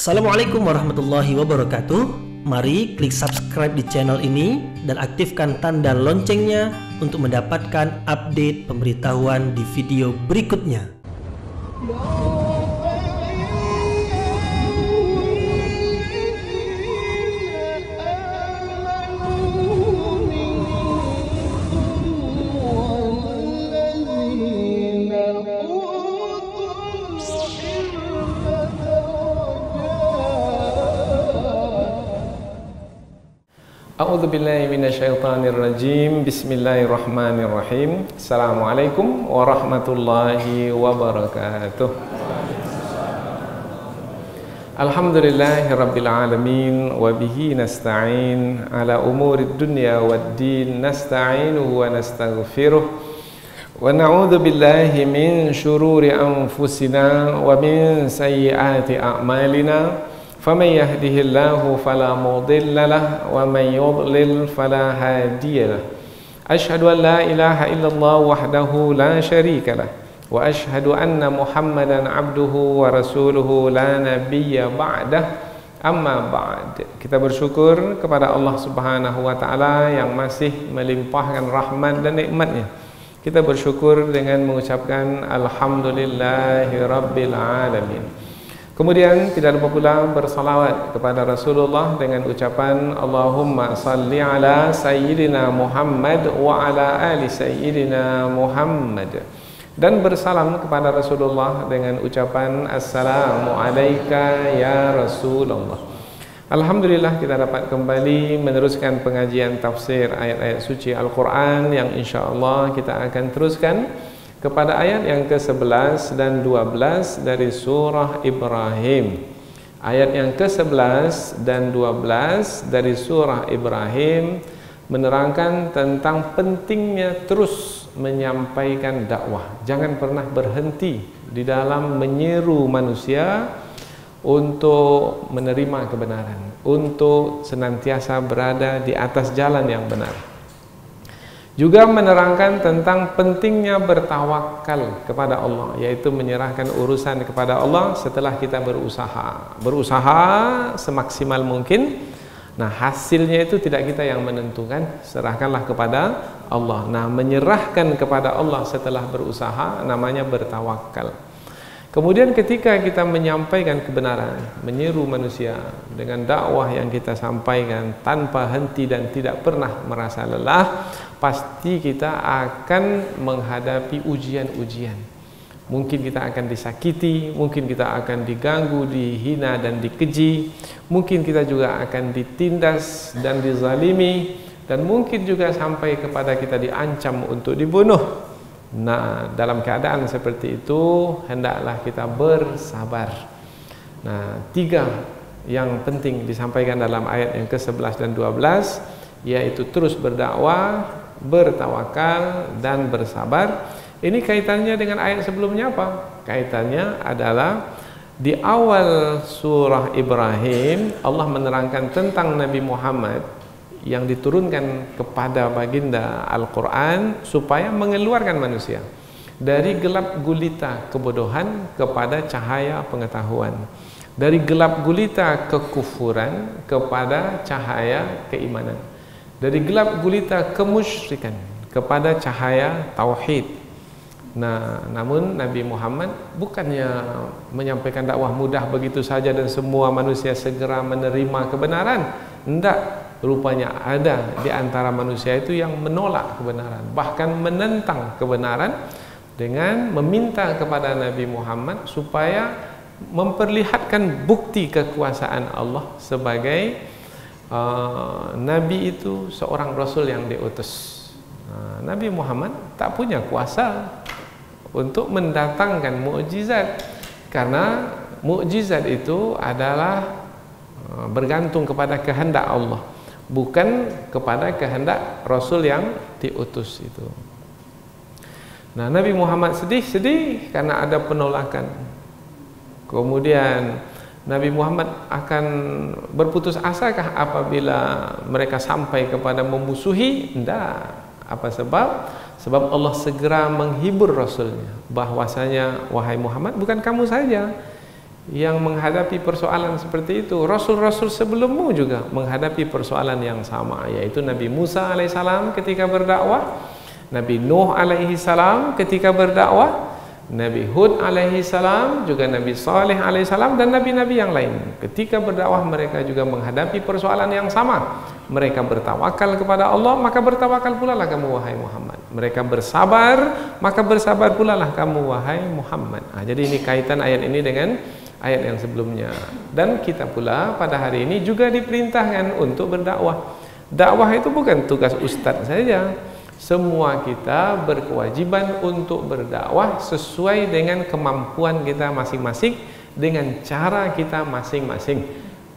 Assalamualaikum warahmatullahi wabarakatuh. Mari klik subscribe di channel ini dan aktifkan tanda loncengnya untuk mendapatkan update pemberitahuan di video berikutnya. A'udzu billahi minasyaitonir rajim. Bismillahirrahmanirrahim. Assalamualaikum warahmatullahi wabarakatuh. Alhamdulillahirabbil alamin wa bihi nasta'in ala umurid dunya waddin nasta'inuhu wa nastaghfiruh wa na'udzu billahi min syururi anfusina wa min sayyiati a'malina. فَمَنْ يَهْدِهِ اللَّهُ فَلَا مُضِلَّ لَهُ وَمَنْ يُضْلِلْ فَلَا هَادِيَ لَهُ أَشْهَدُ أَنْ لَا إِلَهَ إِلَّا اللَّهُ وَحْدَهُ لَا شَرِيكَ لَهُ وَأَشْهَدُ أَنَّ مُحَمَّدًا عَبْدُهُ وَرَسُولُهُ لَا نَبِيَّ بَعْدَهُ أَمَّا بَعْدُ. Kita bersyukur kepada Allah Subhanahu wa taala yang masih melimpahkan rahmat dan nikmat-Nya. Kita bersyukur dengan mengucapkan alhamdulillahirabbil alamin. Kemudian tidak lupa pula bersalawat kepada Rasulullah dengan ucapan Allahumma salli ala sayyidina Muhammad wa ala ali sayyidina Muhammad, dan bersalam kepada Rasulullah dengan ucapan Assalamu alayka ya Rasulullah. Alhamdulillah kita dapat kembali meneruskan pengajian tafsir ayat-ayat suci Al-Quran yang insyaAllah kita akan teruskan kepada ayat yang ke-11 dan 12 dari surah Ibrahim. Ayat yang ke-11 dan 12 dari surah Ibrahim menerangkan tentang pentingnya terus menyampaikan dakwah. Jangan pernah berhenti di dalam menyeru manusia untuk menerima kebenaran, untuk senantiasa berada di atas jalan yang benar. Juga menerangkan tentang pentingnya bertawakal kepada Allah, yaitu menyerahkan urusan kepada Allah setelah kita berusaha semaksimal mungkin. Nah, hasilnya itu tidak kita yang menentukan, serahkanlah kepada Allah. Nah, menyerahkan kepada Allah setelah berusaha namanya bertawakal. Kemudian ketika kita menyampaikan kebenaran, menyeru manusia dengan dakwah yang kita sampaikan tanpa henti dan tidak pernah merasa lelah, pasti kita akan menghadapi ujian-ujian. Mungkin kita akan disakiti, mungkin kita akan diganggu, dihina dan dikeji, mungkin kita juga akan ditindas dan dizalimi, dan mungkin juga sampai kepada kita diancam untuk dibunuh. Nah, dalam keadaan seperti itu hendaklah kita bersabar. Nah, tiga yang penting disampaikan dalam ayat yang ke-11 dan 12, yaitu terus berdakwah, bertawakal, dan bersabar. Ini kaitannya dengan ayat sebelumnya apa? Kaitannya adalah di awal surah Ibrahim Allah menerangkan tentang Nabi Muhammad yang diturunkan kepada baginda Al-Quran supaya mengeluarkan manusia dari gelap gulita kebodohan kepada cahaya pengetahuan, dari gelap gulita kekufuran kepada cahaya keimanan, dari gelap gulita kemusyrikan kepada cahaya tauhid. Nah, namun Nabi Muhammad bukannya menyampaikan dakwah mudah begitu saja dan semua manusia segera menerima kebenaran. Tidak. Rupanya ada di antara manusia itu yang menolak kebenaran, bahkan menentang kebenaran dengan meminta kepada Nabi Muhammad supaya memperlihatkan bukti kekuasaan Allah sebagai Nabi itu seorang Rasul yang diutus. Nabi Muhammad tak punya kuasa untuk mendatangkan mukjizat, karena mukjizat itu adalah bergantung kepada kehendak Allah, bukan kepada kehendak Rasul yang diutus itu. Nah, Nabi Muhammad sedih karena ada penolakan. Kemudian Nabi Muhammad akan berputus asakah apabila mereka sampai kepada memusuhi? Tidak. Apa sebab? Sebab Allah segera menghibur Rasulnya bahwasanya, wahai Muhammad, bukan kamu saja yang menghadapi persoalan seperti itu. Rasul-rasul sebelummu juga menghadapi persoalan yang sama, yaitu Nabi Musa alaihissalam ketika berdakwah, Nabi Nuh alaihissalam ketika berdakwah, Nabi Hud alaihissalam, juga Nabi Saleh alaihissalam, dan nabi-nabi yang lain. Ketika berdakwah mereka juga menghadapi persoalan yang sama. Mereka bertawakal kepada Allah, maka bertawakal pula lah kamu wahai Muhammad. Mereka bersabar, maka bersabar pula lah kamu wahai Muhammad. Jadi ini kaitan ayat ini dengan ayat yang sebelumnya. Dan kita pula pada hari ini juga diperintahkan untuk berdakwah. Dakwah itu bukan tugas ustaz saja. Semua kita berkewajiban untuk berdakwah sesuai dengan kemampuan kita masing-masing, dengan cara kita masing-masing.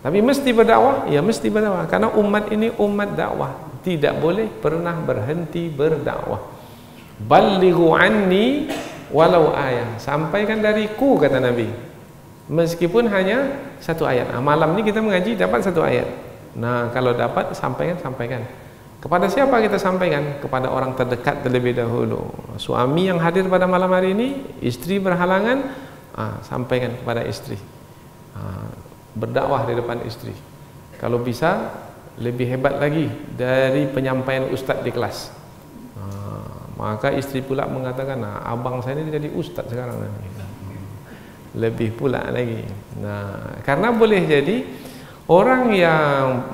Tapi mesti berdakwah? Ya mesti berdakwah, karena umat ini umat dakwah, tidak boleh pernah berhenti berdakwah. Ballighu anni walau ayat, sampaikan dariku, kata Nabi, meskipun hanya satu ayat. Malam ini kita mengaji dapat satu ayat. Nah, kalau dapat sampaikan. Kepada siapa kita sampaikan? Kepada orang terdekat terlebih dahulu. Suami yang hadir pada malam hari ini, istri berhalangan, sampaikan kepada istri. Berdakwah di depan istri. Kalau bisa lebih hebat lagi dari penyampaian ustaz di kelas. Maka istri pula mengatakan, abang saya ini jadi ustaz sekarang. Lebih pula lagi. Nah, karena boleh jadi orang yang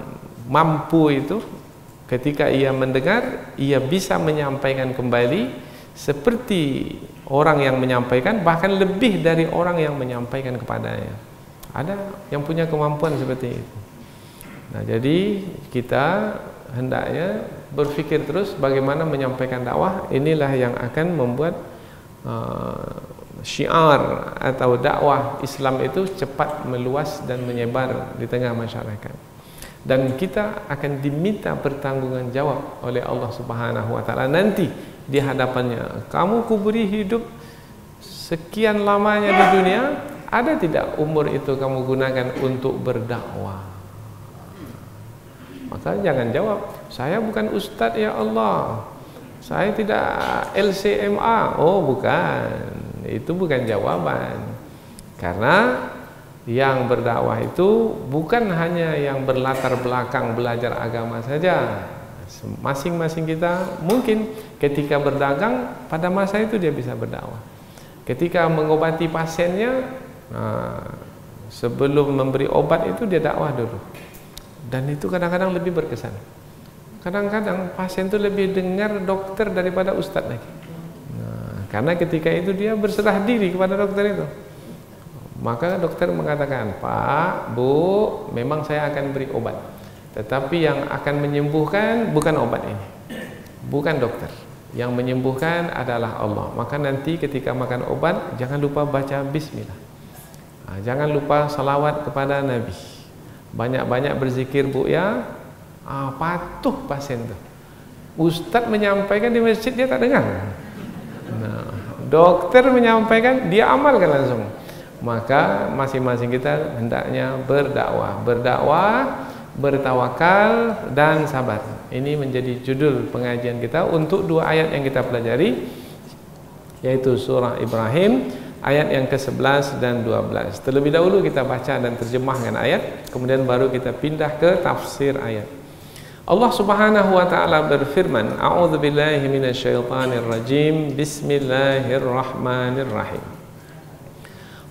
mampu itu ketika ia mendengar, ia bisa menyampaikan kembali seperti orang yang menyampaikan, bahkan lebih dari orang yang menyampaikan kepadanya. Ada yang punya kemampuan seperti itu. Nah, jadi kita hendaknya berpikir terus bagaimana menyampaikan dakwah. Inilah yang akan membuat syiar atau dakwah Islam itu cepat meluas dan menyebar di tengah masyarakat. Dan kita akan diminta pertanggungan jawab oleh Allah Subhanahu wa taala nanti di hadapannya. Kamu kuberi hidup sekian lamanya di dunia, ada tidak umur itu kamu gunakan untuk berdakwah? Maka jangan jawab, saya bukan ustaz ya Allah, saya tidak LCMA. Oh bukan, itu bukan jawaban. Karena yang berdakwah itu bukan hanya yang berlatar belakang belajar agama saja. Masing-masing kita mungkin ketika berdagang pada masa itu dia bisa berdakwah. Ketika mengobati pasiennya, sebelum memberi obat itu dia dakwah dulu. Dan itu kadang-kadang lebih berkesan. Kadang-kadang pasien itu lebih dengar dokter daripada ustaz lagi. Karena ketika itu dia berserah diri kepada dokter itu. Maka dokter mengatakan, Pak, Bu, memang saya akan beri obat, tetapi yang akan menyembuhkan bukan obat ini, bukan dokter. Yang menyembuhkan adalah Allah. Maka nanti ketika makan obat jangan lupa baca bismillah. Jangan lupa salawat kepada Nabi. Banyak-banyak berzikir, Bu ya. Patuh pasien itu. Ustaz menyampaikan di masjid dia tak dengar. Dokter menyampaikan dia amalkan langsung. Maka masing-masing kita hendaknya berdakwah, bertawakal dan sabar. Ini menjadi judul pengajian kita untuk dua ayat yang kita pelajari, yaitu surah Ibrahim ayat yang ke-11 dan 12. Terlebih dahulu kita baca dan terjemahkan ayat, kemudian baru kita pindah ke tafsir ayat. Allah Subhanahu wa taala berfirman, A'udzubillahi minasyaitonirrajim. Bismillahirrahmanirrahim.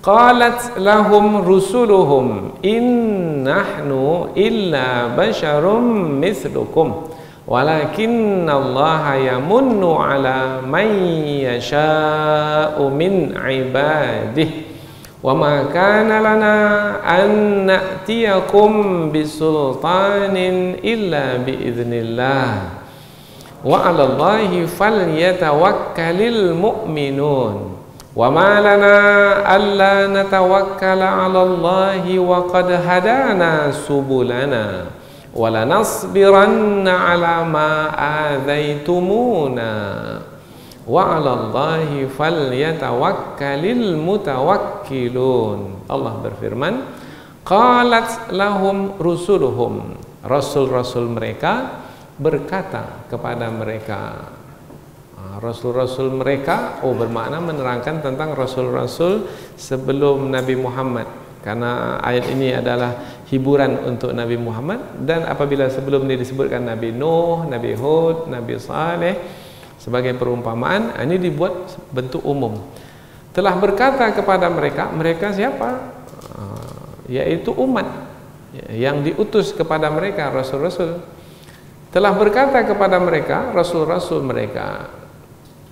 Qalat lahum rusuluhum in nahnu illa basyarum mithlukum walakinnallaha yamunnu ala man yasha'u min ibadihi wa ma kana lana an na'tiyakum bisultanin illa biiznillah wa 'alallahi falyatawakkalul mu'minun. Wa ma lana alla natawakkala 'ala Allahi wa qad hadana subulana wa lanasbiranna 'ala ma adzaitumuna wa 'ala Allahi falyatawakkalul mutawakkilun. Allah berfirman, qalat lahum rusuluhum, rasul-rasul mereka berkata kepada mereka. Rasul-rasul mereka bermakna menerangkan tentang rasul-rasul sebelum Nabi Muhammad. karena ayat ini adalah hiburan untuk Nabi Muhammad. Dan apabila sebelum ini disebutkan Nabi Nuh, Nabi Hud, Nabi Saleh sebagai perumpamaan, ini dibuat bentuk umum. Telah berkata kepada mereka, mereka siapa? Yaitu umat yang diutus kepada mereka, rasul-rasul. Telah berkata kepada mereka, rasul-rasul mereka.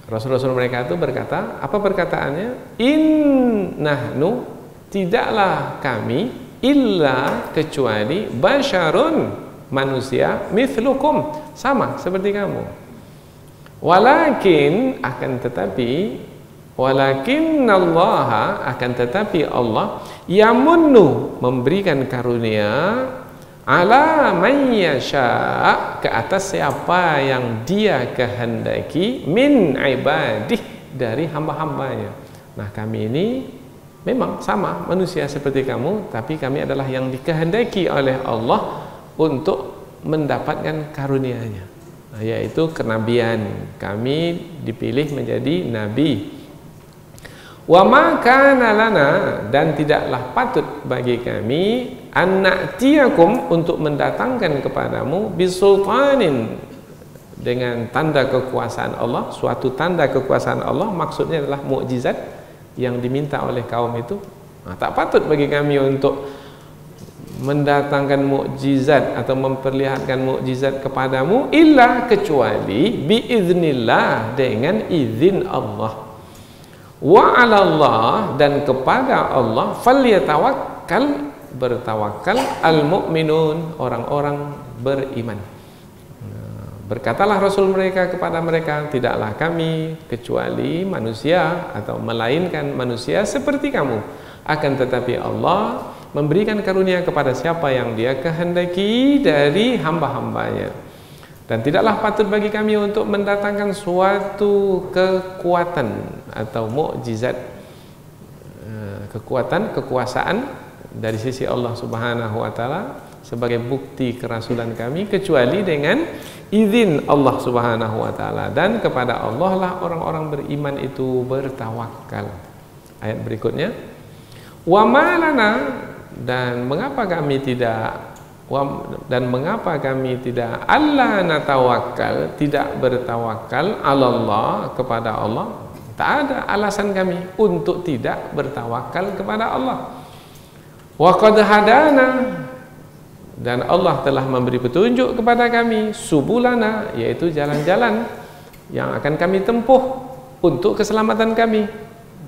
Rasul-rasul mereka itu berkata, apa perkataannya? Innahnu, tidaklah kami, illa kecuali basyarun, manusia, mithlukum, sama seperti kamu. Walakin, akan tetapi, walakinallaha, akan tetapi Allah yamunnu, memberikan karunia, ala man yasha, ke atas siapa yang dia kehendaki, min ibadih, dari hamba-hambanya. Nah, kami ini memang sama manusia seperti kamu, tapi kami adalah yang dikehendaki oleh Allah untuk mendapatkan karunia-Nya, yaitu kenabian. Kami dipilih menjadi nabi. Wa ma kana lana, dan tidaklah patut bagi kami, an na'tiyakum, untuk mendatangkan kepadamu, bisultanin, dengan tanda kekuasaan Allah. Suatu tanda kekuasaan Allah maksudnya adalah mukjizat yang diminta oleh kaum itu. Nah, tak patut bagi kami untuk mendatangkan mukjizat atau memperlihatkan mukjizat kepadamu, illa kecuali biiznillah, dengan izin Allah. Wa 'ala Allah, dan kepada Allah, falyatawakkal, bertawakal, al-mu'minun, orang-orang beriman. Berkatalah Rasul mereka kepada mereka, tidaklah kami kecuali manusia, atau melainkan manusia seperti kamu. Akan tetapi Allah memberikan karunia kepada siapa yang Dia kehendaki dari hamba-hambanya. Dan tidaklah patut bagi kami untuk mendatangkan suatu kekuatan atau mukjizat, kekuatan, kekuasaan dari sisi Allah Subhanahu wa taala sebagai bukti kerasulan kami, kecuali dengan izin Allah Subhanahu wa taala. Dan kepada Allah lah orang-orang beriman itu bertawakal. Ayat berikutnya, wa ma lana, dan mengapa kami tidak Allah natawakkal, tidak bertawakal, Allah, kepada Allah. Tak ada alasan kami untuk tidak bertawakal kepada Allah. Wa qad hadana, dan Allah telah memberi petunjuk kepada kami, subulana, yaitu jalan-jalan yang akan kami tempuh untuk keselamatan kami.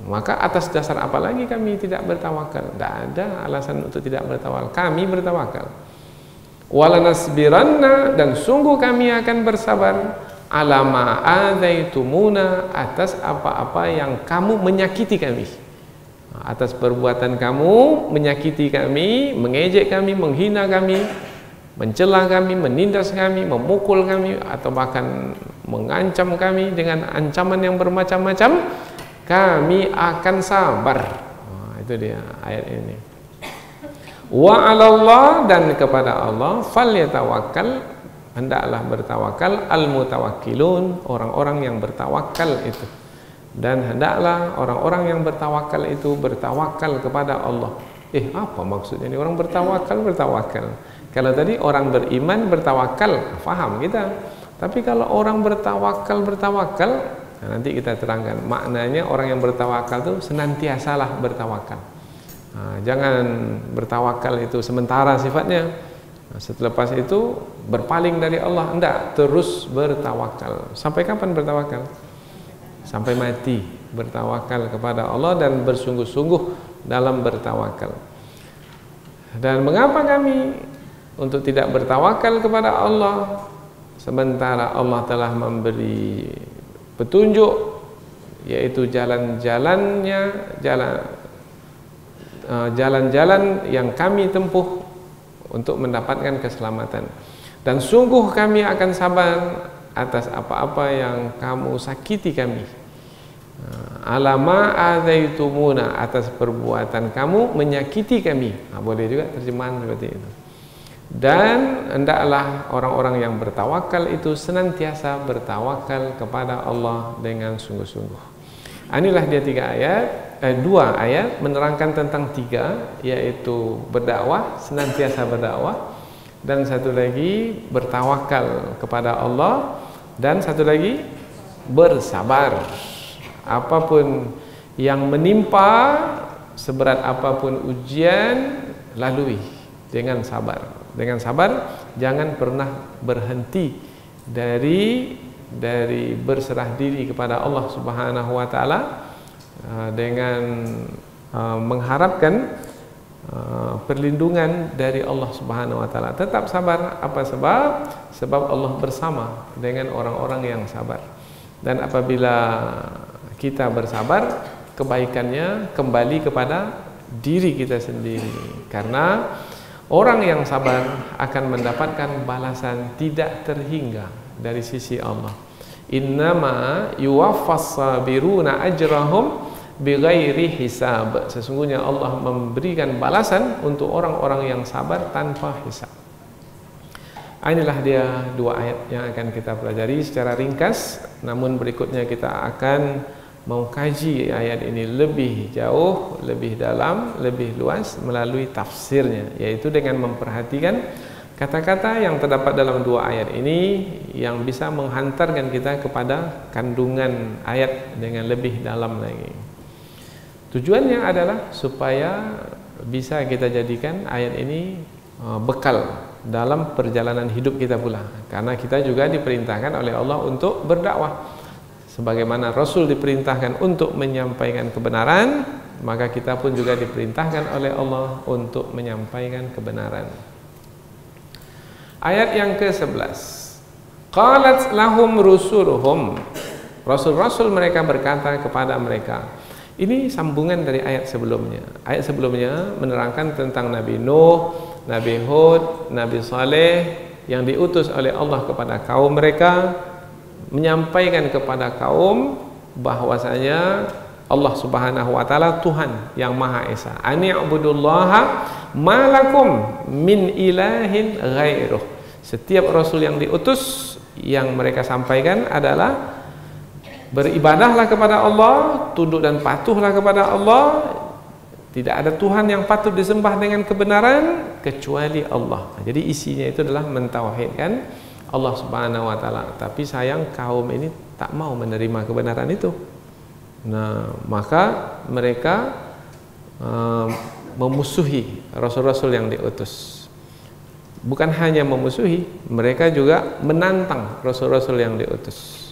Maka atas dasar apa lagi kami tidak bertawakal? Tidak ada alasan untuk tidak bertawakal. Kami bertawakal. Walanasbiranna, dan sungguh kami akan bersabar, ala ma adzaitumuna, atas apa-apa yang kamu menyakiti kami, atas perbuatan kamu menyakiti kami, mengejek kami, menghina kami, mencela kami, menindas kami, memukul kami, atau bahkan mengancam kami dengan ancaman yang bermacam-macam, kami akan sabar. Itu dia ayat ini. Wa 'alallah, dan kepada Allah, falyatawakkal, hendaklah bertawakal, al-mutawakkilun, orang-orang yang bertawakal itu. Dan hendaklah orang-orang yang bertawakal itu bertawakal kepada Allah. Apa maksudnya ini orang bertawakal? Kalau tadi orang beriman bertawakal, faham kita. Tapi kalau orang bertawakal, nah, nanti kita terangkan maknanya. Orang yang bertawakal itu senantiasalah bertawakal. Jangan bertawakal itu sementara sifatnya. Setelah itu berpaling dari Allah. Tidak, terus bertawakal. Sampai kapan bertawakal? Sampai mati bertawakal kepada Allah dan bersungguh-sungguh dalam bertawakal. Dan mengapa kami untuk tidak bertawakal kepada Allah sementara Allah telah memberi petunjuk, yaitu jalan-jalan yang kami tempuh untuk mendapatkan keselamatan. Dan sungguh kami akan sabar atas apa-apa yang kamu sakiti kami. Alama adzaitumuna, atas perbuatan kamu menyakiti kami. Boleh juga terjemahan seperti itu. Dan hendaklah orang-orang yang bertawakal itu senantiasa bertawakal kepada Allah dengan sungguh-sungguh. Inilah dia 3 ayat dua ayat menerangkan tentang tiga, yaitu berdakwah, senantiasa berdakwah, dan satu lagi bertawakal kepada Allah, dan satu lagi bersabar. Apapun yang menimpa, seberat apapun ujian, lalui dengan sabar. Dengan sabar, jangan pernah berhenti dari berserah diri kepada Allah Subhanahu wa taala, dengan mengharapkan perlindungan dari Allah Subhanahu wa taala. Tetap sabar. Apa sebab? Sebab Allah bersama dengan orang-orang yang sabar. Dan apabila kita bersabar, kebaikannya kembali kepada diri kita sendiri. Karena orang yang sabar akan mendapatkan balasan tidak terhingga dari sisi Allah. Innama yuwaffas sabiruna ajrahum bighairi hisab. Sesungguhnya Allah memberikan balasan untuk orang-orang yang sabar tanpa hisab. Inilah dia dua ayat yang akan kita pelajari secara ringkas. Namun berikutnya kita akan mengkaji ayat ini lebih jauh, lebih dalam, lebih luas melalui tafsirnya, yaitu dengan memperhatikan kata-kata yang terdapat dalam dua ayat ini yang bisa menghantarkan kita kepada kandungan ayat dengan lebih dalam lagi. Tujuannya adalah supaya bisa kita jadikan ayat ini bekal dalam perjalanan hidup kita pula. Karena kita juga diperintahkan oleh Allah untuk berdakwah. Sebagaimana Rasul diperintahkan untuk menyampaikan kebenaran, maka kita pun juga diperintahkan oleh Allah untuk menyampaikan kebenaran. Ayat yang ke-11. Qalat lahum rusuluhum. Rasul-rasul mereka berkata kepada mereka. Ini sambungan dari ayat sebelumnya. Ayat sebelumnya menerangkan tentang Nabi Nuh, Nabi Hud, Nabi Saleh yang diutus oleh Allah kepada kaum mereka, menyampaikan kepada kaum bahwasanya Allah Subhanahu wa taala Tuhan yang Maha Esa. Ani'budullaha malakum min ilahin ghairuh. Setiap rasul yang diutus yang mereka sampaikan adalah beribadahlah kepada Allah, tunduk dan patuhlah kepada Allah. Tidak ada Tuhan yang patut disembah dengan kebenaran kecuali Allah. Jadi isinya itu adalah mentauhidkan Allah Subhanahu wa taala. Tapi sayang kaum ini tak mau menerima kebenaran itu. Nah, maka mereka memusuhi rasul-rasul yang diutus. Bukan hanya memusuhi, mereka juga menantang rasul-rasul yang diutus.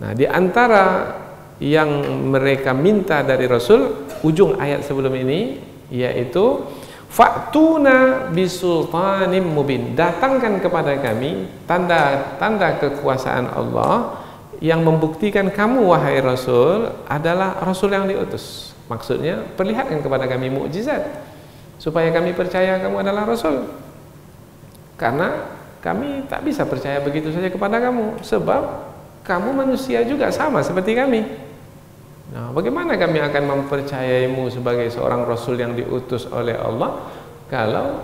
Nah, di antara yang mereka minta dari Rasul, ujung ayat sebelum ini, yaitu fa'tuna bisultanim mubin. Datangkan kepada kami tanda-tanda kekuasaan Allah yang membuktikan kamu, wahai Rasul, adalah Rasul yang diutus. Maksudnya, perlihatkan kepada kami mukjizat supaya kami percaya kamu adalah Rasul. Karena kami tak bisa percaya begitu saja kepada kamu, sebab kamu manusia juga sama seperti kami. Nah, bagaimana kami akan mempercayaimu sebagai seorang Rasul yang diutus oleh Allah kalau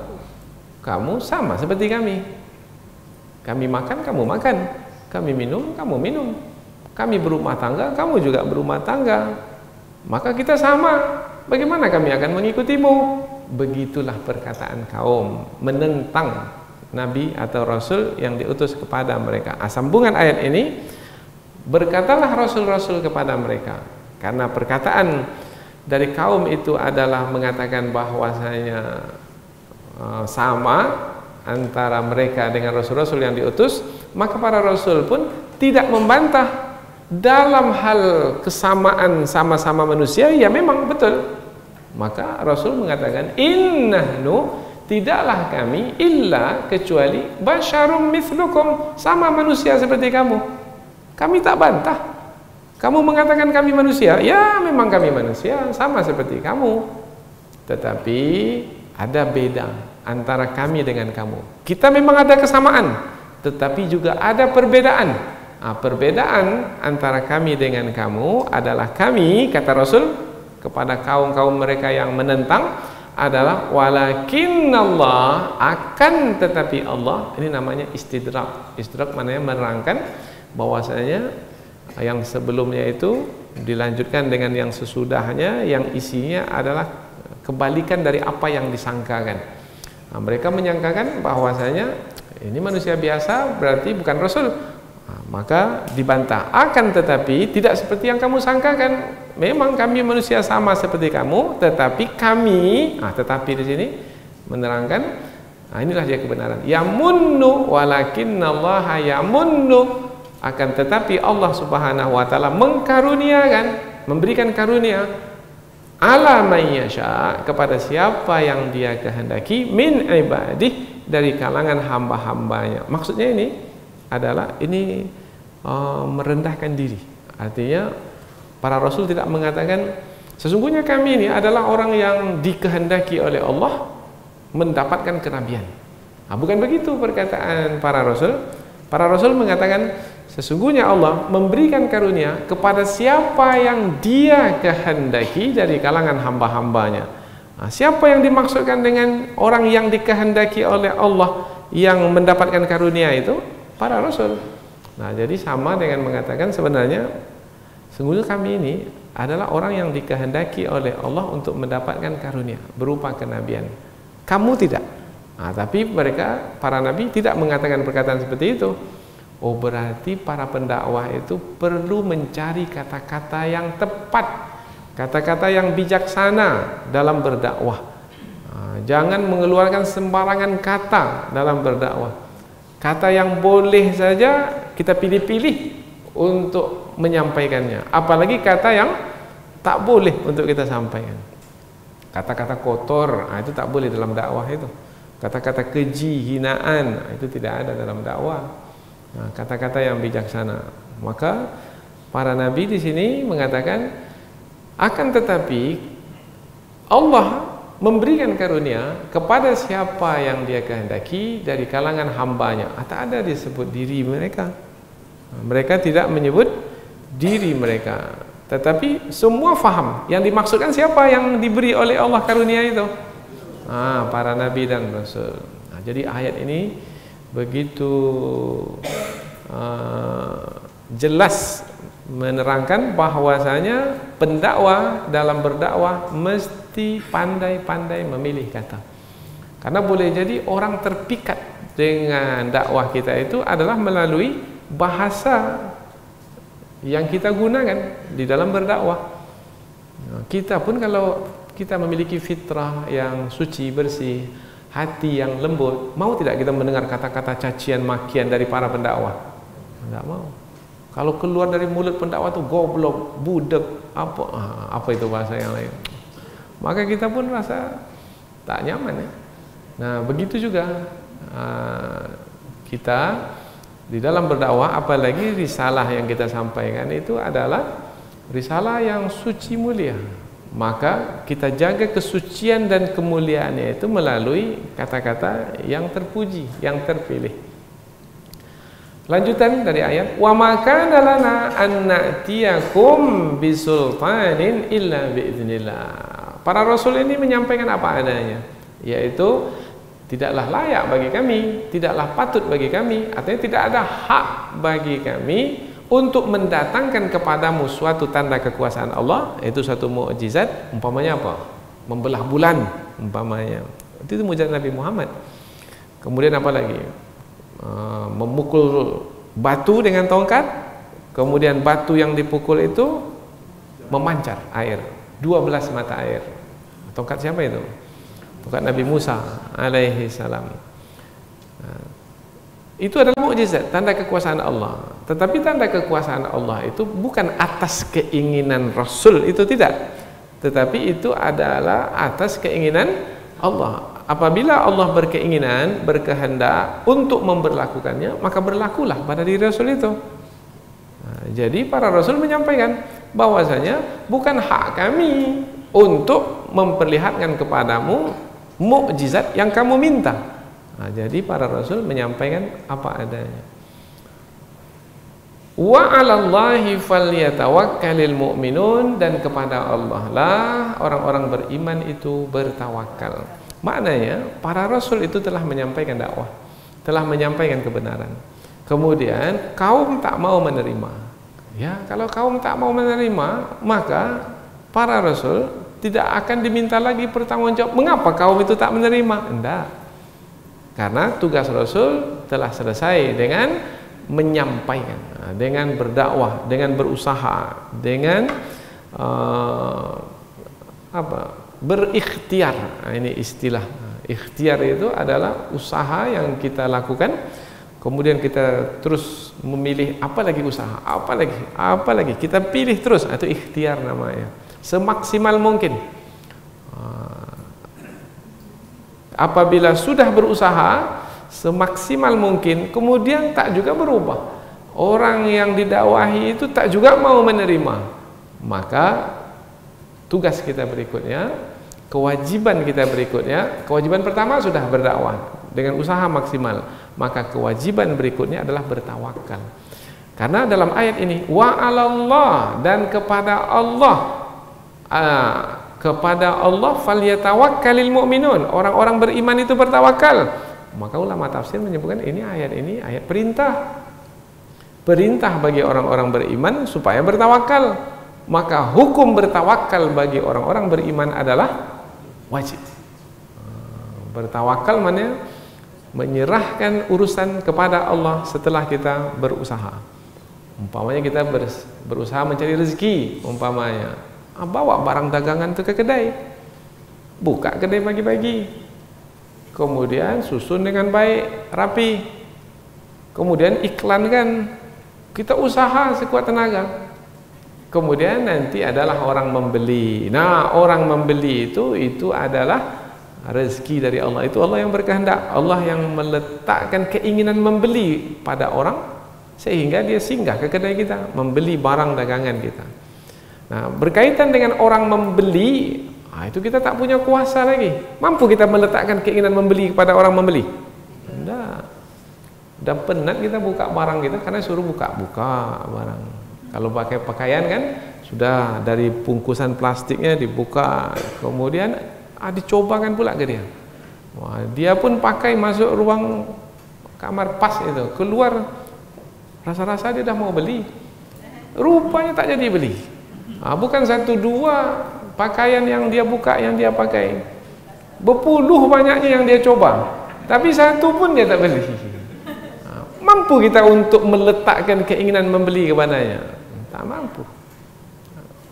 kamu sama seperti kami? Kami makan, kamu makan. Kami minum, kamu minum. Kami berumah tangga, kamu juga berumah tangga. Maka kita sama. Bagaimana kami akan mengikutimu? Begitulah perkataan kaum menentang Nabi atau Rasul yang diutus kepada mereka. Sambungan ayat ini, berkatalah Rasul-Rasul kepada mereka. Karena perkataan dari kaum itu adalah mengatakan bahwasanya sama antara mereka dengan Rasul-Rasul yang diutus, maka para Rasul pun tidak membantah dalam hal kesamaan sama-sama manusia. Ya memang betul. Maka Rasul mengatakan, innahnu, tidaklah kami illa kecuali basyarum mithlukum, sama manusia seperti kamu. Kami tak bantah. Kamu mengatakan kami manusia, ya memang kami manusia, sama seperti kamu. Tetapi ada beda antara kami dengan kamu. Kita memang ada kesamaan, tetapi juga ada perbedaan. Perbedaan antara kami dengan kamu adalah kami, kata Rasul kepada kaum-kaum mereka yang menentang, adalah walakinnallah, akan tetapi Allah. Ini namanya istidrak. Istidrak maknanya menerangkan bahwasanya yang sebelumnya itu dilanjutkan dengan yang sesudahnya yang isinya adalah kebalikan dari apa yang disangkakan. Nah, mereka menyangkakan bahwasanya ini manusia biasa berarti bukan Rasul. Nah, maka dibantah. Akan tetapi tidak seperti yang kamu sangkakan. Memang kami manusia sama seperti kamu, tetapi kami, tetapi di sini menerangkan, inilah dia kebenaran. Yamunnu walakinallaha yamunnu, akan tetapi Allah Subhanahu wa taala mengkaruniakan, memberikan karunia ala may yasha, kepada siapa yang Dia kehendaki, min ibadih, dari kalangan hamba-hambanya. Maksudnya ini adalah merendahkan diri. Artinya para Rasul tidak mengatakan sesungguhnya kami ini adalah orang yang dikehendaki oleh Allah mendapatkan kenabian. Bukan begitu perkataan para Rasul. Para Rasul mengatakan sesungguhnya Allah memberikan karunia kepada siapa yang Dia kehendaki dari kalangan hamba-hambanya. Siapa yang dimaksudkan dengan orang yang dikehendaki oleh Allah yang mendapatkan karunia itu? Para Rasul. Nah, jadi sama dengan mengatakan sebenarnya sungguh kami ini adalah orang yang dikehendaki oleh Allah untuk mendapatkan karunia berupa kenabian. Kamu tidak. Tapi mereka, para nabi, tidak mengatakan perkataan seperti itu. Oh, berarti para pendakwah itu perlu mencari kata-kata yang tepat, kata-kata yang bijaksana dalam berdakwah. Jangan mengeluarkan sembarangan kata dalam berdakwah. Kata yang boleh saja kita pilih-pilih untuk menyampaikannya, apalagi kata yang tak boleh untuk kita sampaikan. Kata-kata kotor, itu tak boleh dalam dakwah itu. Kata-kata keji, hinaan, itu tidak ada dalam dakwah. Kata-kata yang bijaksana. Maka para nabi di sini mengatakan, akan tetapi Allah memberikan karunia kepada siapa yang Dia kehendaki dari kalangan hambanya. Tak ada disebut diri mereka. Mereka tidak menyebut diri mereka, tetapi semua faham yang dimaksudkan siapa yang diberi oleh Allah karunia itu. Para nabi dan rasul. Jadi ayat ini begitu jelas menerangkan bahwasanya pendakwah dalam berdakwah mesti pandai-pandai memilih kata. Karena boleh jadi orang terpikat dengan dakwah kita itu adalah melalui bahasa yang kita gunakan di dalam berdakwah. Kita pun kalau kita memiliki fitrah yang suci, bersih, hati yang lembut, mau tidak kita mendengar kata-kata cacian makian dari para pendakwah? Tidak mau. Kalau keluar dari mulut pendakwah itu goblok, budak, apa itu bahasa yang lain, maka kita pun rasa tak nyaman ya. Nah, begitu juga kita di dalam berdakwah, apalagi risalah yang kita sampaikan itu adalah risalah yang suci mulia. Maka kita jaga kesucian dan kemuliaannya itu melalui kata-kata yang terpuji, yang terpilih. Lanjutan dari ayat, wa ma kana lana an na'tiyakum bisultanin illa biiznillah. Para rasul ini menyampaikan apa adanya, yaitu tidaklah layak bagi kami, tidaklah patut bagi kami, artinya tidak ada hak bagi kami untuk mendatangkan kepadamu suatu tanda kekuasaan Allah, yaitu satu mukjizat, umpamanya apa? Membelah bulan, umpamanya. Itu mukjizat Nabi Muhammad. Kemudian apa lagi? Memukul batu dengan tongkat, kemudian batu yang dipukul itu memancar air, 12 mata air. Tongkat siapa itu? Tongkat Nabi Musa alaihi salam. Itu adalah mukjizat, tanda kekuasaan Allah. Tetapi tanda kekuasaan Allah itu bukan atas keinginan Rasul, itu tidak. Tetapi itu adalah atas keinginan Allah. Apabila Allah berkeinginan, berkehendak untuk memberlakukannya, maka berlakulah pada diri Rasul itu. Jadi para Rasul menyampaikan bahwasanya bukan hak kami untuk memperlihatkan kepadamu mukjizat yang kamu minta. Jadi para Rasul menyampaikan apa adanya. Wa 'alallahi falyatawakkalul mu'minun, dan kepada Allah lah orang-orang beriman itu bertawakal. Maknanya para Rasul itu telah menyampaikan dakwah, telah menyampaikan kebenaran. Kemudian kaum tak mau menerima. Ya, kalau kaum tak mau menerima, maka para rasul tidak akan diminta lagi pertanggungjawab. Mengapa kaum itu tak menerima? Tidak. Karena tugas rasul telah selesai dengan menyampaikan, dengan berdakwah, dengan berusaha, dengan berikhtiar. Ini istilah. Ikhtiar itu adalah usaha yang kita lakukan. Kemudian kita terus memilih apa lagi usaha, apa lagi kita pilih terus, itu ikhtiar namanya, semaksimal mungkin. Apabila sudah berusaha semaksimal mungkin, kemudian tak juga berubah, orang yang didakwahi itu tak juga mau menerima, maka tugas kita berikutnya, kewajiban kita berikutnya, kewajiban pertama sudah berdakwah dengan usaha maksimal, maka kewajiban berikutnya adalah bertawakal. Karena dalam ayat ini wa 'alallah, dan kepada Allah falyatawakkalul mu'minun, orang-orang beriman itu bertawakal. Maka ulama tafsir menyebutkan ini ayat perintah. Perintah bagi orang-orang beriman supaya bertawakal. Maka hukum bertawakal bagi orang-orang beriman adalah wajib. Bertawakal maknanya menyerahkan urusan kepada Allah setelah kita berusaha. Umpamanya kita berusaha mencari rezeki, umpamanya bawa barang dagangan itu ke kedai, buka kedai pagi-pagi, kemudian susun dengan baik, rapi, kemudian iklankan, kita usaha sekuat tenaga, kemudian nanti adalah orang membeli. Nah, orang membeli itu adalah rezeki dari Allah. Itu Allah yang berkehendak, Allah yang meletakkan keinginan membeli pada orang sehingga dia singgah ke kedai kita, membeli barang dagangan kita. Nah, berkaitan dengan orang membeli, itu kita tak punya kuasa lagi. Mampu kita meletakkan keinginan membeli kepada orang membeli? Tidak. Dan penat kita buka barang kita karena suruh buka barang. Kalau pakai pakaian kan sudah dari bungkusan plastiknya dibuka, kemudian dicobakan pula ke dia. Wah, dia pun pakai masuk ruang kamar pas itu, keluar rasa-rasa dia dah mau beli, rupanya tak jadi beli. Bukan satu dua pakaian yang dia buka, yang dia pakai, berpuluh banyaknya yang dia coba, tapi satu pun dia tak beli. Mampu kita untuk meletakkan keinginan membeli kepadanya? Tak mampu.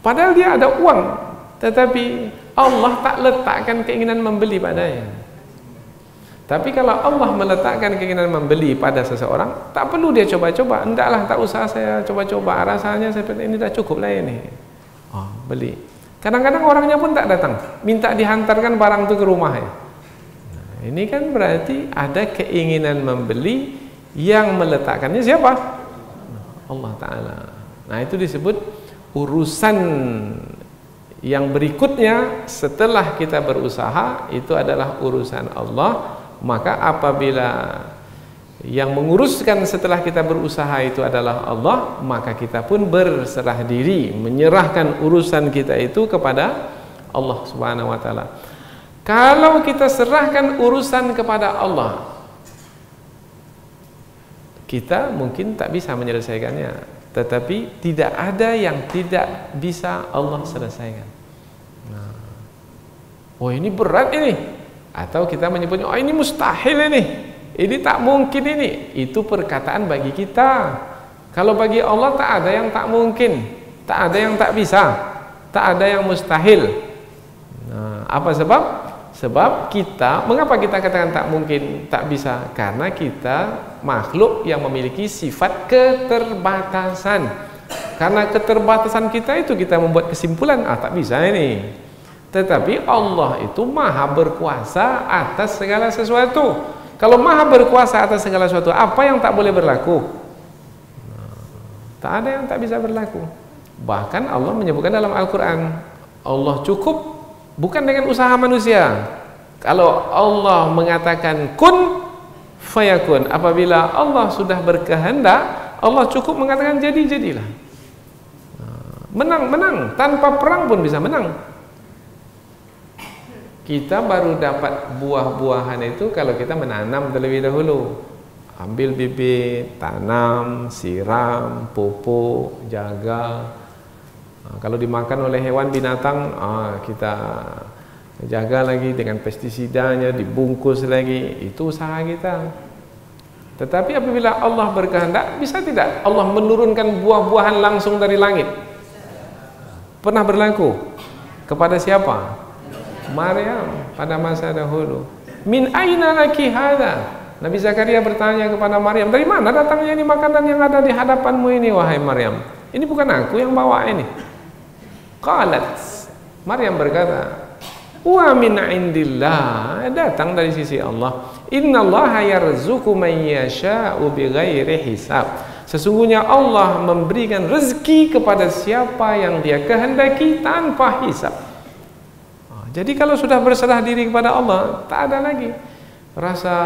Padahal dia ada uang, tetapi Allah tak letakkan keinginan membeli padanya. Tapi kalau Allah meletakkan keinginan membeli pada seseorang, tak perlu dia coba-coba. Hendaklah, tak usah saya coba-coba, rasanya seperti ini dah cukup lah ini. Beli. Kadang-kadang orangnya pun tak datang, minta dihantarkan barang itu ke rumahnya. Nah, ini kan berarti ada keinginan membeli, yang meletakkannya siapa? Allah Ta'ala. Nah, itu disebut urusan yang berikutnya setelah kita berusaha, itu adalah urusan Allah. Maka apabila yang menguruskan setelah kita berusaha itu adalah Allah, maka kita pun berserah diri, menyerahkan urusan kita itu kepada Allah Subhanahu wa Ta'ala. Kalau kita serahkan urusan kepada Allah, kita mungkin tak bisa menyelesaikannya, tetapi tidak ada yang tidak bisa Allah selesaikan. Ini berat ini, atau kita menyebutnya ini mustahil ini tak mungkin ini. Itu perkataan bagi kita. Kalau bagi Allah tak ada yang tak mungkin, tak ada yang tak bisa, tak ada yang mustahil. Apa sebab? Sebab kita, mengapa kita katakan tak mungkin, tak bisa? Karena kita makhluk yang memiliki sifat keterbatasan. Karena keterbatasan kita itu kita membuat kesimpulan, tak bisa ini. Tetapi Allah itu maha berkuasa atas segala sesuatu. Kalau maha berkuasa atas segala sesuatu, apa yang tak boleh berlaku? Tak ada yang tak bisa berlaku. Bahkan Allah menyebutkan dalam Al-Quran, Allah cukup bukan dengan usaha manusia. Kalau Allah mengatakan kun fayakun, apabila Allah sudah berkehendak, Allah cukup mengatakan jadi-jadilah. Menang, tanpa perang pun bisa menang. Kita baru dapat buah-buahan itu kalau kita menanam terlebih dahulu. ambil bibit, tanam, siram, pupuk, jaga. Kalau dimakan oleh hewan binatang, kita jaga lagi dengan pestisidanya, dibungkus lagi, itu usaha kita. Tetapi apabila Allah berkehendak, bisa tidak Allah menurunkan buah-buahan langsung dari langit? Pernah berlaku? Kepada siapa? Maryam pada masa dahulu. Min aina laki hadza? Nabi Zakaria bertanya kepada Maryam, dari mana datangnya ini makanan yang ada di hadapanmu ini, wahai Maryam? Ini bukan aku yang bawa ini. Qalat, Maryam berkata, wa min indillah, datang dari sisi Allah. Innallaha yarzuqu man yasha'u bighairi hisab. Sesungguhnya Allah memberikan rezeki kepada siapa yang Dia kehendaki tanpa hisab. Jadi kalau sudah berserah diri kepada Allah, tak ada lagi rasa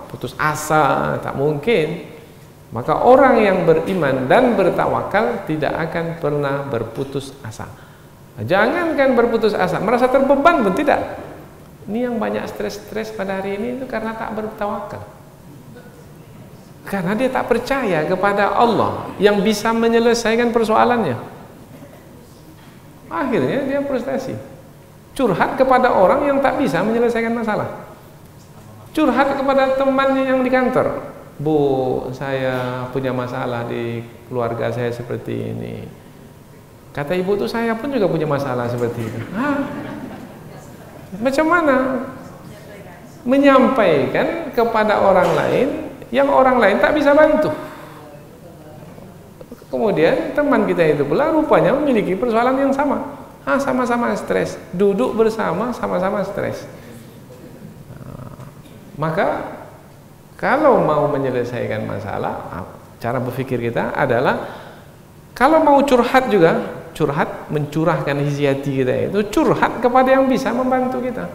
putus asa, tak mungkin. Maka orang yang beriman dan bertawakal tidak akan pernah berputus asa. Jangankan berputus asa, merasa terbeban pun tidak. Ini yang banyak stres-stres pada hari ini itu karena tak bertawakal. Karena dia tak percaya kepada Allah yang bisa menyelesaikan persoalannya. Akhirnya dia frustasi. Curhat kepada orang yang tak bisa menyelesaikan masalah. Curhat kepada temannya yang di kantor, Bu, saya punya masalah di keluarga saya seperti ini. Kata ibu tuh, saya pun juga punya masalah seperti itu. Macam mana menyampaikan kepada orang lain yang orang lain tak bisa bantu? Kemudian teman kita itu pula rupanya memiliki persoalan yang sama. Sama-sama stres, duduk bersama sama-sama stres. Maka kalau mau menyelesaikan masalah, cara berpikir kita adalah kalau mau curhat juga, curhat, mencurahkan isi hati kita itu, curhat kepada yang bisa membantu kita.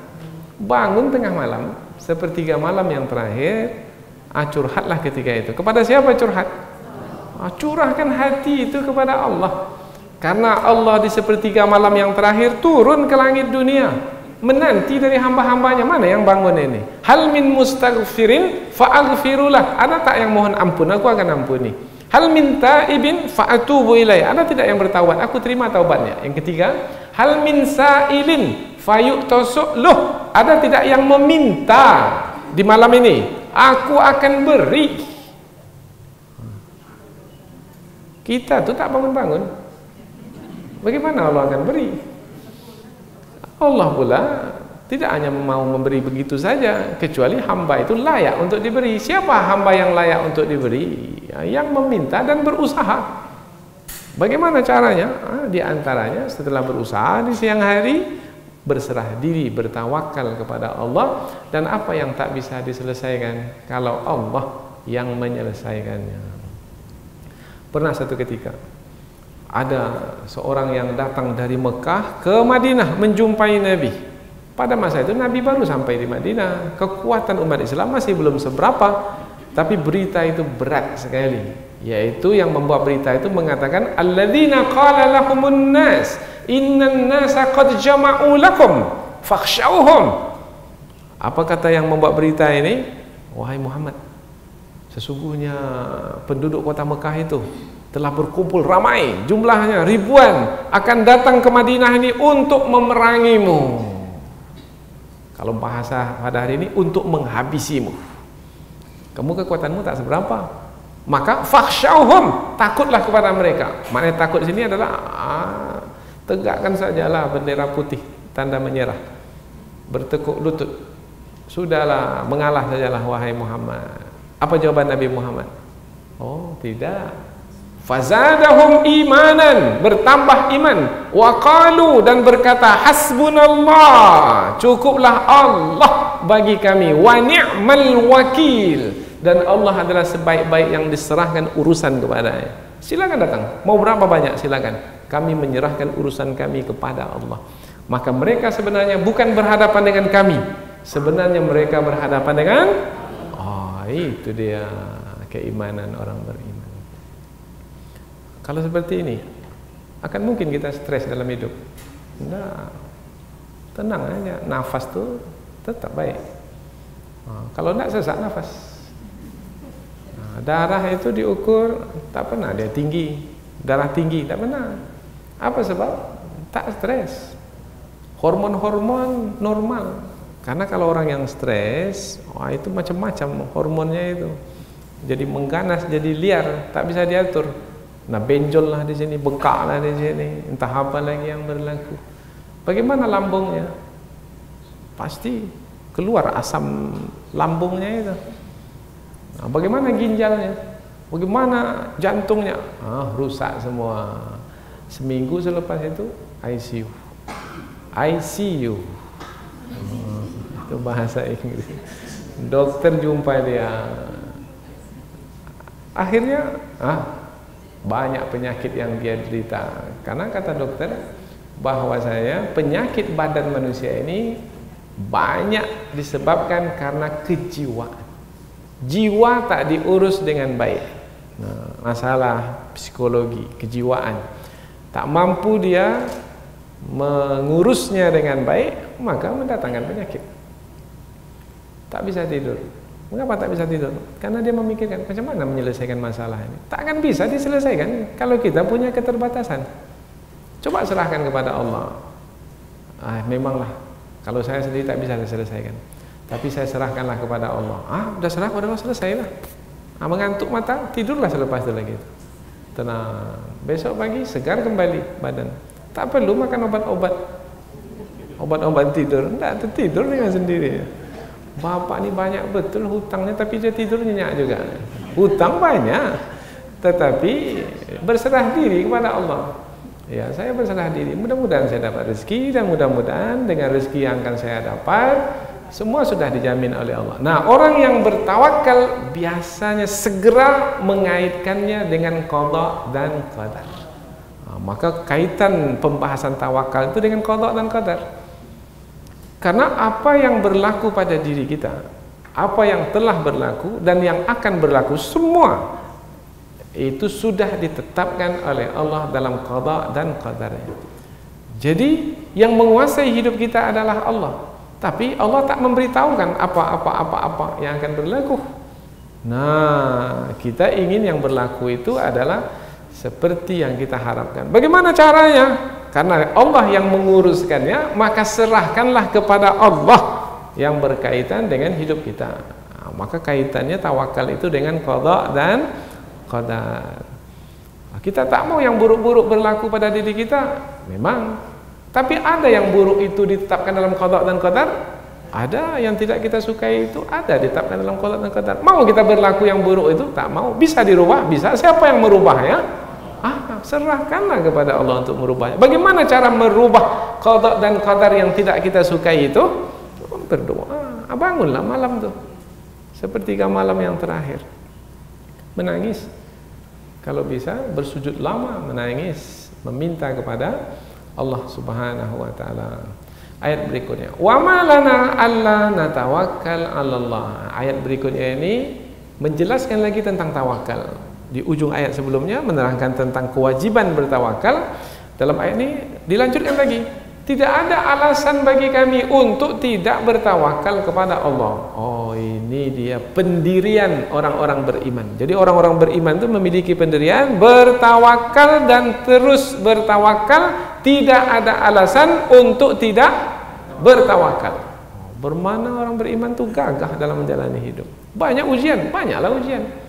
Bangun tengah malam, sepertiga malam yang terakhir, curhatlah ketika itu. Kepada siapa curhat? Curahkan hati itu kepada Allah. Karena Allah di sepertiga malam yang terakhir turun ke langit dunia, menanti dari hamba-hambanya. Mana yang bangun ini? Hal min mustaghfirin fa'aghfirulah. Ada tak yang mohon ampun, aku akan ampuni. Hal min taibin fa'atubu ilaih. Ada tidak yang bertaubat, aku terima taubatnya. Yang ketiga, hal min sa'ilin fayu'tasu'luh. Ada tidak yang meminta di malam ini, aku akan beri. Kita tuh tak bangun-bangun, bagaimana Allah akan beri? Allah pula tidak hanya mau memberi begitu saja, kecuali hamba itu layak untuk diberi. Siapa hamba yang layak untuk diberi? Yang meminta dan berusaha. Bagaimana caranya? Di antaranya setelah berusaha di siang hari, berserah diri, bertawakal kepada Allah, dan apa yang tak bisa diselesaikan kalau Allah yang menyelesaikannya. Pernah satu ketika ada seorang yang datang dari Mekah ke Madinah menjumpai Nabi. Pada masa itu Nabi baru sampai di Madinah, kekuatan umat Islam masih belum seberapa, tapi berita itu berat sekali. Yaitu yang membuat berita itu mengatakan, alladzina qala lahumun nas innan nasa qad jama'u lakum fakhshawhum. Apa kata yang membuat berita ini? Wahai Muhammad, sesungguhnya penduduk kota Mekah itu telah berkumpul ramai, jumlahnya ribuan, akan datang ke Madinah ini untuk memerangimu. Kalau bahasa pada hari ini, untuk menghabisimu. Kamu kekuatanmu tak seberapa, maka fakhshawhum, takutlah kepada mereka. Maknanya takut di sini adalah tegakkan sajalah bendera putih, tanda menyerah, bertekuk lutut, sudahlah, mengalah sajalah wahai Muhammad. Apa jawaban Nabi Muhammad? Oh tidak. Fazadahum imanan, bertambah iman. Wa qalu, dan berkata, hasbunallah, cukuplah Allah bagi kami. Wa ni'mal wakil, dan Allah adalah sebaik-baik yang diserahkan urusan kepadanya. Silakan datang, mau berapa banyak silakan. Kami menyerahkan urusan kami kepada Allah. Maka mereka sebenarnya bukan berhadapan dengan kami, sebenarnya mereka berhadapan dengan itu dia keimanan orang beriman. Kalau seperti ini, akan mungkin kita stres dalam hidup? Nah, tenang aja, nafas tuh tetap baik. Kalau tidak sesak nafas, Darah itu diukur, tak pernah dia tinggi, darah tinggi, tak pernah. Apa sebab? Tak stres. Hormon-hormon normal. Karena kalau orang yang stres, wah itu macam-macam hormonnya itu. Jadi mengganas, jadi liar, tak bisa diatur. Nah, benjol lah di sini, bengkak lah di sini, entah apa lagi yang berlaku. Bagaimana lambungnya? Pasti keluar asam lambungnya itu. Nah, bagaimana ginjalnya? Bagaimana jantungnya? Rusak semua. Seminggu selepas itu ICU. ICU. Itu bahasa Inggris. Dokter jumpa dia. Akhirnya banyak penyakit yang dia derita. Karena kata dokter bahwasanya penyakit badan manusia ini banyak disebabkan karena kejiwaan. Jiwa tak diurus dengan baik. Masalah psikologi, kejiwaan. Tak mampu dia mengurusnya dengan baik, maka mendatangkan penyakit. Tak bisa tidur. Mengapa tak bisa tidur? Karena dia memikirkan macam mana menyelesaikan masalah ini. Tak akan bisa diselesaikan kalau kita punya keterbatasan. Coba serahkan kepada Allah. Memanglah kalau saya sendiri tak bisa diselesaikan, tapi saya serahkanlah kepada Allah. Udah serah kepada Allah, selesailah. Mengantuk mata, tidurlah selepas itu lagi. Tenang. Besok pagi segar kembali badan. Tak perlu makan obat-obat tidur. Tidak, tidur dengan sendiri. Bapak ni banyak betul hutangnya, tapi dia tidur nyenyak juga. Hutang banyak, tetapi berserah diri kepada Allah. Ya, saya berserah diri. Mudah-mudahan saya dapat rezeki, dan mudah-mudahan dengan rezeki yang akan saya dapat, semua sudah dijamin oleh Allah. Nah, orang yang bertawakal biasanya segera mengaitkannya dengan qada dan qadar. Maka kaitan pembahasan tawakal itu dengan qada dan qadar. Karena apa yang berlaku pada diri kita, apa yang telah berlaku dan yang akan berlaku, semua itu sudah ditetapkan oleh Allah dalam qada dan qadarnya. Jadi yang menguasai hidup kita adalah Allah. Tapi Allah tak memberitahukan apa yang akan berlaku. Nah, kita ingin yang berlaku itu adalah seperti yang kita harapkan. Bagaimana caranya? Karena Allah yang menguruskannya, maka serahkanlah kepada Allah yang berkaitan dengan hidup kita. Maka kaitannya tawakal itu dengan qada dan qadar. Kita tak mau yang buruk-buruk berlaku pada diri kita, memang. Tapi ada yang buruk itu ditetapkan dalam qada dan qadar. Ada yang tidak kita sukai itu ada ditetapkan dalam qada dan qadar. Mau kita berlaku yang buruk itu? Tak mau. Bisa dirubah? Bisa. Siapa yang merubahnya? Serahkanlah kepada Allah untuk merubahnya. Bagaimana cara merubah qada dan qadar yang tidak kita sukai itu? Berdoa. Bangunlah malam tuh, sepertiga malam yang terakhir, menangis. Kalau bisa bersujud lama, menangis, meminta kepada Allah Subhanahu wa taala. Ayat berikutnya, wa ma lana alla natawakkal 'ala Allah. Ayat berikutnya ini menjelaskan lagi tentang tawakal. Di ujung ayat sebelumnya menerangkan tentang kewajiban bertawakal. Dalam ayat ini dilanjutkan lagi, tidak ada alasan bagi kami untuk tidak bertawakal kepada Allah. Ini dia pendirian orang-orang beriman. Jadi orang-orang beriman itu memiliki pendirian bertawakal dan terus bertawakal. Tidak ada alasan untuk tidak bertawakal. Bermana orang beriman itu gagah dalam menjalani hidup. Banyak ujian, banyaklah ujian.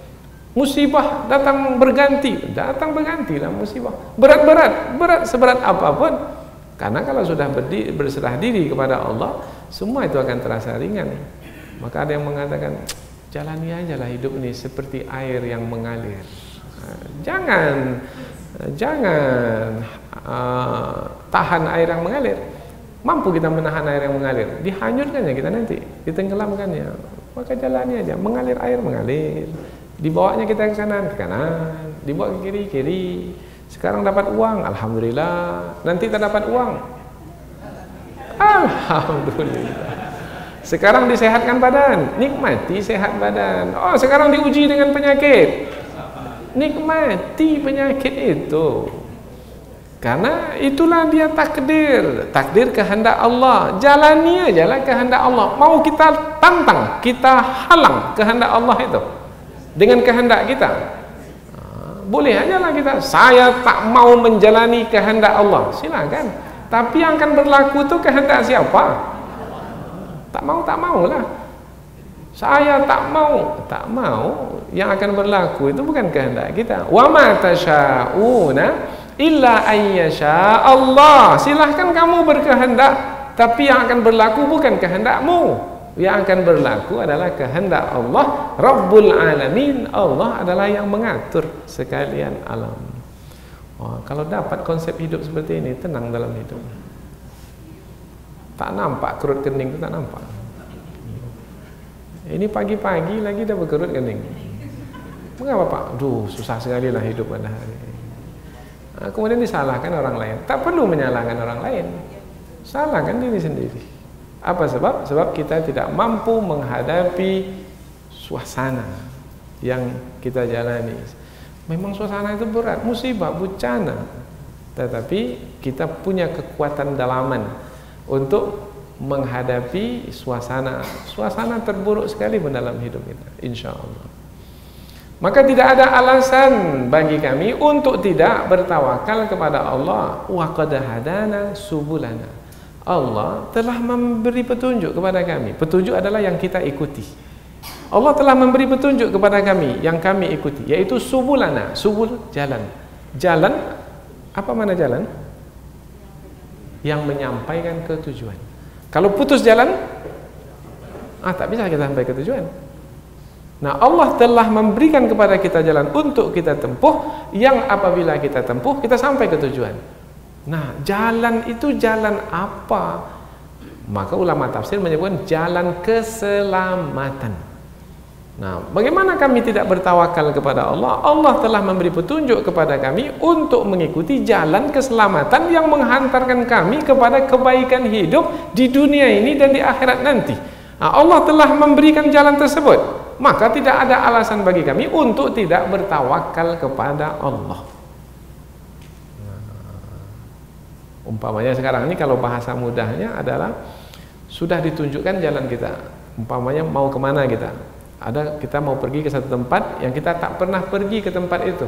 Musibah datang bergantilah musibah. Berat seberat apapun. Karena kalau sudah berserah diri kepada Allah, semua itu akan terasa ringan. Maka ada yang mengatakan, jalani ajalah hidup ini seperti air yang mengalir. Jangan tahan air yang mengalir. Mampu kita menahan air yang mengalir, dihanyutkannya kita nanti, ditenggelamkannya. Maka jalani aja, mengalir air mengalir. Dibawanya kita ke kanan, dibawa ke kiri. Sekarang dapat uang, alhamdulillah. Nanti tak dapat uang, alhamdulillah. Sekarang disehatkan badan, nikmati sehat badan. Sekarang diuji dengan penyakit, nikmati penyakit itu. Karena itulah dia takdir kehendak Allah. Jalani ajalah kehendak Allah. Mau kita tantang, kita halang kehendak Allah itu, dengan kehendak kita. Boleh aja lah kita, saya tak mau menjalani kehendak Allah, silakan. Tapi yang akan berlaku itu kehendak siapa? Tak mau lah. Saya tak mau. Yang akan berlaku itu bukan kehendak kita. Wa ma tasyauna illa ayyasha Allah. Silahkan kamu berkehendak, tapi yang akan berlaku bukan kehendakmu. Yang akan berlaku adalah kehendak Allah Rabbul Alamin. Allah adalah yang mengatur sekalian alam. Kalau dapat konsep hidup seperti ini, tenang dalam hidup. Tak nampak kerut kening itu, tak nampak. Ini pagi-pagi lagi dah berkerut kening. Mengapa Pak? Duh, susah sekali lah hidup pada hari ini. Kemudian disalahkan orang lain. Tak perlu menyalahkan orang lain, salahkan diri sendiri. Apa sebab? Sebab kita tidak mampu menghadapi suasana yang kita jalani. Memang suasana itu berat, musibah, bencana. Tetapi kita punya kekuatan dalaman untuk menghadapi suasana terburuk sekali dalam hidup kita, insya Allah. Maka tidak ada alasan bagi kami untuk tidak bertawakal kepada Allah. Wa qad hadana subulana. Allah telah memberi petunjuk kepada kami. Petunjuk adalah yang kita ikuti. Allah telah memberi petunjuk kepada kami yang kami ikuti, yaitu subulana. Subul, jalan. Jalan, apa mana jalan? Yang menyampaikan ke tujuan. Kalau putus jalan, tak bisa kita sampai ke tujuan. Nah, Allah telah memberikan kepada kita jalan untuk kita tempuh, yang apabila kita tempuh, kita sampai ke tujuan. Nah, jalan itu jalan apa? Maka ulama tafsir menyebutkan jalan keselamatan. Nah, bagaimana kami tidak bertawakal kepada Allah? Allah telah memberi petunjuk kepada kami untuk mengikuti jalan keselamatan yang menghantarkan kami kepada kebaikan hidup di dunia ini dan di akhirat nanti. Nah, Allah telah memberikan jalan tersebut, maka tidak ada alasan bagi kami untuk tidak bertawakal kepada Allah. Umpamanya sekarang ini kalau bahasa mudahnya adalah sudah ditunjukkan jalan kita. Umpamanya mau kemana kita mau pergi ke satu tempat yang kita tak pernah pergi ke tempat itu.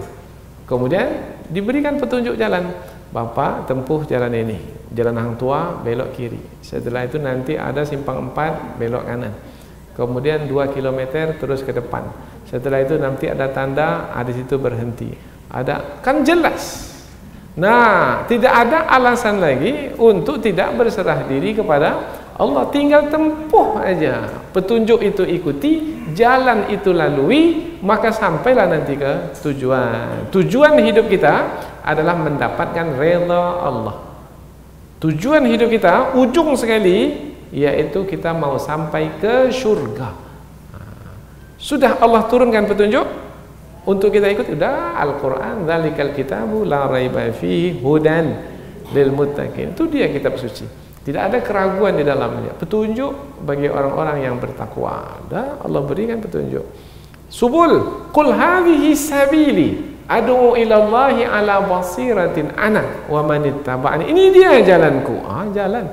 Kemudian diberikan petunjuk jalan. Bapak tempuh jalan ini, jalan Hang Tua belok kiri. Setelah itu nanti ada simpang 4 belok kanan. Kemudian 2 km terus ke depan. Setelah itu nanti ada tanda, di situ berhenti. Kan jelas. Nah, tidak ada alasan lagi untuk tidak berserah diri kepada Allah. Tinggal tempuh aja, petunjuk itu ikuti, jalan itu lalui, maka sampailah nanti ke tujuan. Tujuan hidup kita adalah mendapatkan redha Allah. Tujuan hidup kita ujung sekali, yaitu kita mau sampai ke surga. Sudah Allah turunkan petunjuk untuk kita ikut, udah Al-Quran, dzalikal kitabu la raiba fihi hudan lil muttaqin. Itu dia kitab suci. Tidak ada keraguan di dalamnya. Petunjuk bagi orang-orang yang bertakwa. Dah Allah berikan petunjuk. Subul, qul hadhihi sabili ad'u ila Allahi ala basiratin ana wa man ittaba'ani. Ini dia jalanku. Jalan.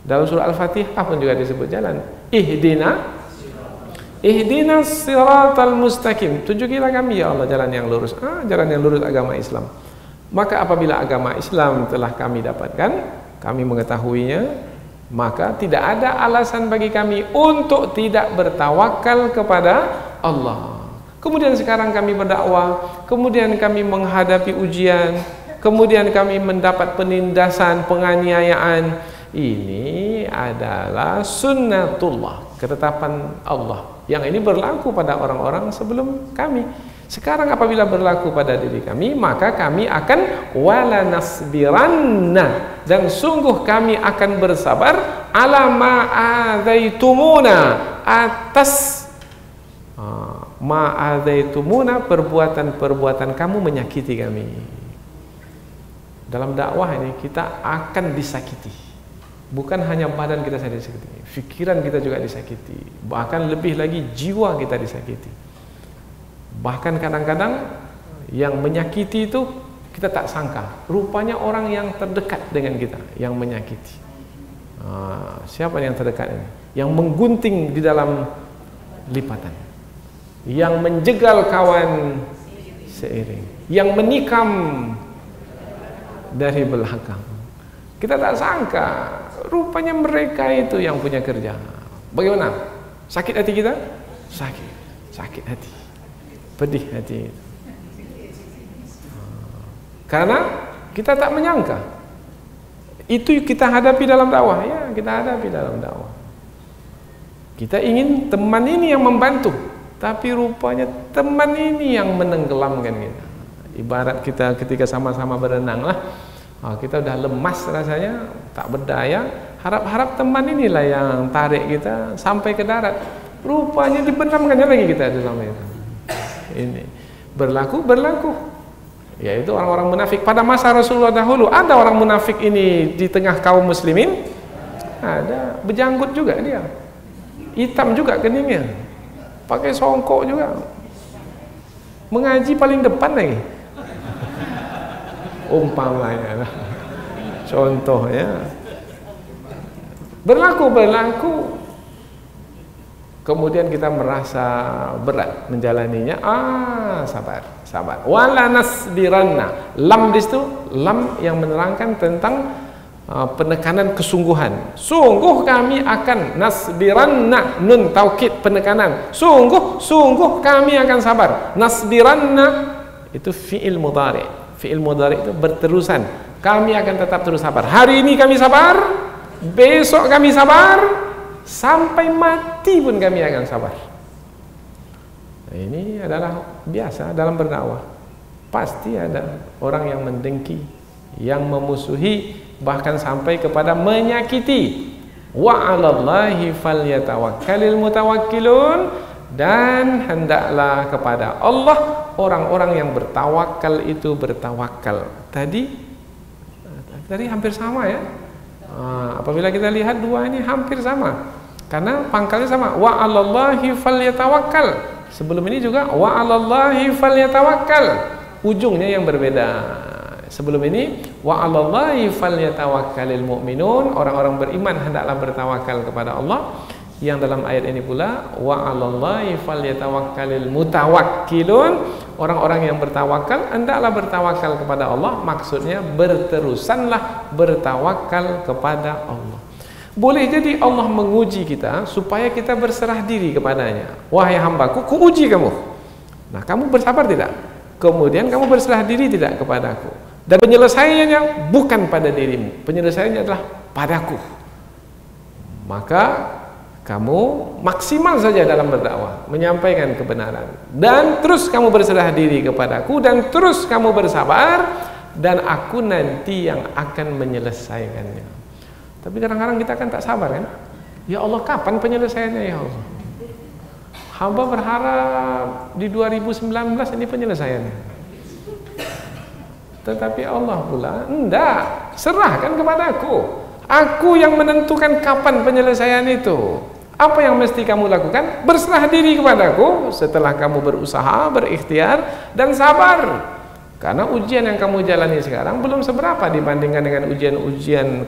Dalam surah Al-Fatihah pun juga disebut jalan. Ihdinas siratal mustaqim. Tunjukilah kami ya Allah jalan yang lurus. Jalan yang lurus agama Islam. Maka apabila agama Islam telah kami dapatkan, kami mengetahuinya, maka tidak ada alasan bagi kami untuk tidak bertawakal kepada Allah. Kemudian sekarang kami berdakwah, kemudian kami menghadapi ujian, kemudian kami mendapat penindasan, penganiayaan. Ini adalah sunnatullah, ketetapan Allah. Yang ini berlaku pada orang-orang sebelum kami. Sekarang apabila berlaku pada diri kami, maka kami akan wala nasbiranna, dan sungguh kami akan bersabar ala ma'adzaitumuna, atas ma'adzaitumuna, perbuatan-perbuatan kamu menyakiti kami. Dalam dakwah ini kita akan disakiti. Bukan hanya badan kita saja disakiti, pikiran kita juga disakiti, bahkan lebih lagi jiwa kita disakiti. Bahkan kadang-kadang yang menyakiti itu kita tak sangka, rupanya orang yang terdekat dengan kita yang menyakiti. Siapa yang terdekat ini? Yang menggunting di dalam lipatan. yang menjegal kawan seiring, yang menikam dari belakang. Kita tak sangka rupanya mereka itu yang punya kerja. Bagaimana? Sakit hati kita? Sakit hati, pedih hati. Karena kita tak menyangka itu kita hadapi dalam dakwah. Ya, kita hadapi dalam dakwah. Kita ingin teman ini yang membantu, tapi rupanya teman ini yang menenggelamkan kita. Ibarat kita ketika sama-sama berenang lah, kita udah lemas rasanya, tak berdaya, harap-harap teman inilah yang tarik kita sampai ke darat. Rupanya dibenamkannya lagi kita dalam itu. Ini berlaku, yaitu orang-orang munafik pada masa Rasulullah dahulu. Ada orang munafik ini di tengah kaum muslimin, ada, berjanggut juga dia, hitam juga keningnya, pakai songkok juga, mengaji paling depan lagi. Umpamanya, contohnya, berlaku. Kemudian kita merasa berat menjalaninya. Sabar. Wala nasbiranna. Lam di situ, lam yang menerangkan tentang penekanan kesungguhan. Sungguh kami akan, nasbiranna, nun taukid penekanan. Sungguh kami akan sabar. Nasbiranna itu fi'il mudhari. Fi'il mudhari itu berterusan. Kami akan tetap terus sabar. Hari ini kami sabar, besok kami sabar, sampai mati pun kami akan sabar. Nah, ini adalah biasa dalam berdakwah. Pasti ada orang yang mendengki, yang memusuhi, bahkan sampai kepada menyakiti. Wa 'alallahi falyatawakkalul mutawakkilun, dan hendaklah kepada Allah orang-orang yang bertawakal itu bertawakal. Tadi hampir sama ya. Apabila kita lihat dua ini hampir sama, karena pangkalnya sama. Wa 'alallahi falyatawakkal. Sebelum ini juga wa 'alallahi falyatawakkal. Ujungnya yang berbeda. Sebelum ini wa 'alallahi falyatawakkalul mu'minun. Orang-orang beriman hendaklah bertawakal kepada Allah. Yang dalam ayat ini pula wa 'alallahi falyatawakkalul mutawakkilun. Orang-orang yang bertawakal hendaklah bertawakal kepada Allah. Maksudnya berterusanlah bertawakal kepada Allah. Boleh jadi Allah menguji kita supaya kita berserah diri kepadanya. Wahai hambaku, kuuji kamu. Nah, kamu bersabar tidak? Kemudian kamu berserah diri tidak kepadaku? Dan penyelesaiannya bukan pada dirimu, penyelesaiannya adalah padaku. Maka kamu maksimal saja dalam berdakwah, menyampaikan kebenaran, dan terus kamu berserah diri kepadaku, dan terus kamu bersabar, dan aku nanti yang akan menyelesaikannya. Tapi kadang-kadang kita kan tak sabar kan? Ya Allah, kapan penyelesaiannya ya Allah? Hamba berharap di 2019 ini penyelesaiannya. Tetapi Allah pula, enggak, serahkan kepadaku. Aku yang menentukan kapan penyelesaian itu. Apa yang mesti kamu lakukan? Berserah diri kepadaku setelah kamu berusaha, berikhtiar, dan sabar. Karena ujian yang kamu jalani sekarang belum seberapa dibandingkan dengan ujian-ujian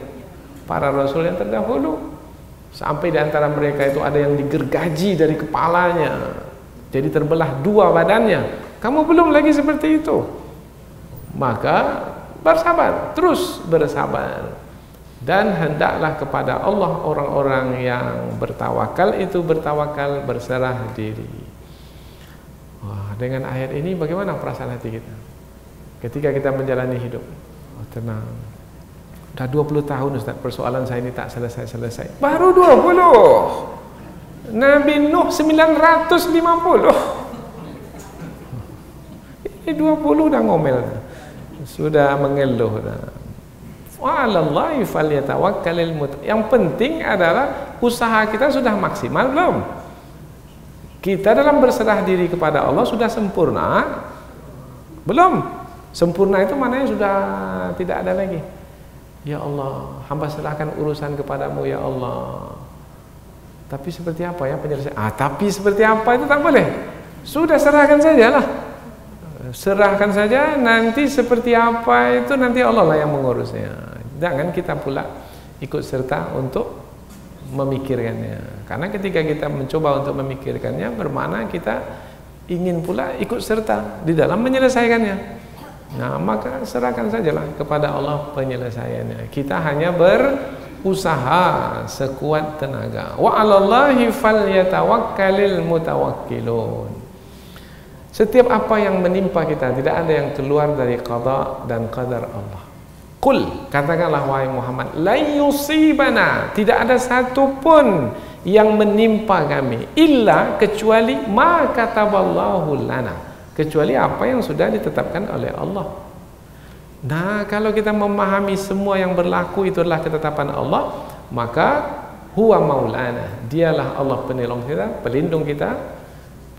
para rasul yang terdahulu. Sampai di antara mereka itu ada yang digergaji dari kepalanya, jadi terbelah dua badannya. Kamu belum lagi seperti itu. Maka bersabar, terus bersabar. Dan hendaklah kepada Allah orang-orang yang bertawakal itu bertawakal, berserah diri. Wah, dengan ayat ini bagaimana perasaan hati kita ketika kita menjalani hidup? Oh, tenang. Udah 20 tahun Ustaz, persoalan saya ini tak selesai-selesai. Baru 20. Nabi Nuh 950. Ini 20 udah ngomel. Sudah mengeluh dah. Wa'alallahi falyatawakkalul mu'min. Yang penting adalah usaha kita sudah maksimal belum? Kita dalam berserah diri kepada Allah sudah sempurna? Belum. Sempurna itu maknanya sudah tidak ada lagi. Ya Allah, hamba serahkan urusan kepadamu ya Allah. Tapi seperti apa ya penyelesaian? Tapi seperti apa itu tak boleh. Sudah serahkan sajalah. Serahkan saja, nanti seperti apa itu nanti Allah lah yang mengurusnya. Jangan kita pula ikut serta untuk memikirkannya. Karena ketika kita mencoba untuk memikirkannya, bermakna kita ingin pula ikut serta di dalam menyelesaikannya. Nah, maka serahkan sajalah kepada Allah penyelesaiannya. Kita hanya berusaha sekuat tenaga. Wa 'alallahi falyatawakkalul mutawakkilun. Setiap apa yang menimpa kita tidak ada yang keluar dari qada dan qadar Allah. Qul, katakanlah wahai Muhammad, la yusibana, tidak ada satu pun yang menimpa kami illa kecuali ma kataballahu lana, kecuali apa yang sudah ditetapkan oleh Allah. Nah, kalau kita memahami semua yang berlaku itu adalah ketetapan Allah, maka huwa maulana, dialah Allah penolong kita, pelindung kita,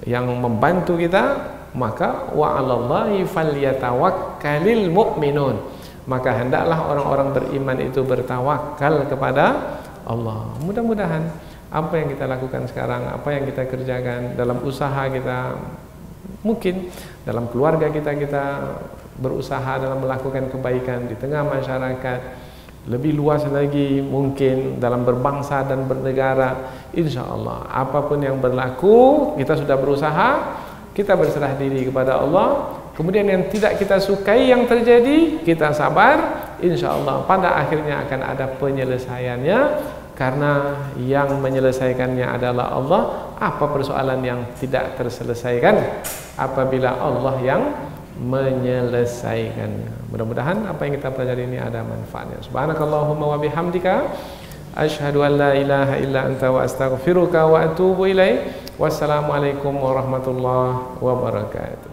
yang membantu kita. Maka wa 'alallahi falyatawakkalul mu'minun, maka hendaklah orang-orang beriman itu bertawakal kepada Allah. Mudah-mudahan apa yang kita lakukan sekarang, apa yang kita kerjakan dalam usaha kita, mungkin dalam keluarga kita berusaha dalam melakukan kebaikan di tengah masyarakat, lebih luas lagi mungkin dalam berbangsa dan bernegara. Insya Allah apapun yang berlaku, kita sudah berusaha, kita berserah diri kepada Allah. Kemudian yang tidak kita sukai yang terjadi, kita sabar. Insya Allah pada akhirnya akan ada penyelesaiannya, karena yang menyelesaikannya adalah Allah. Apa persoalan yang tidak terselesaikan apabila Allah yang menyelesaikannya? Mudah-mudahan apa yang kita pelajari ini ada manfaatnya. Subhanakallahumma wa bihamdika asyhadu an la ilaha illa anta wa astaghfiruka wa atubu ilaik. Wassalamualaikum warahmatullahi wabarakatuh.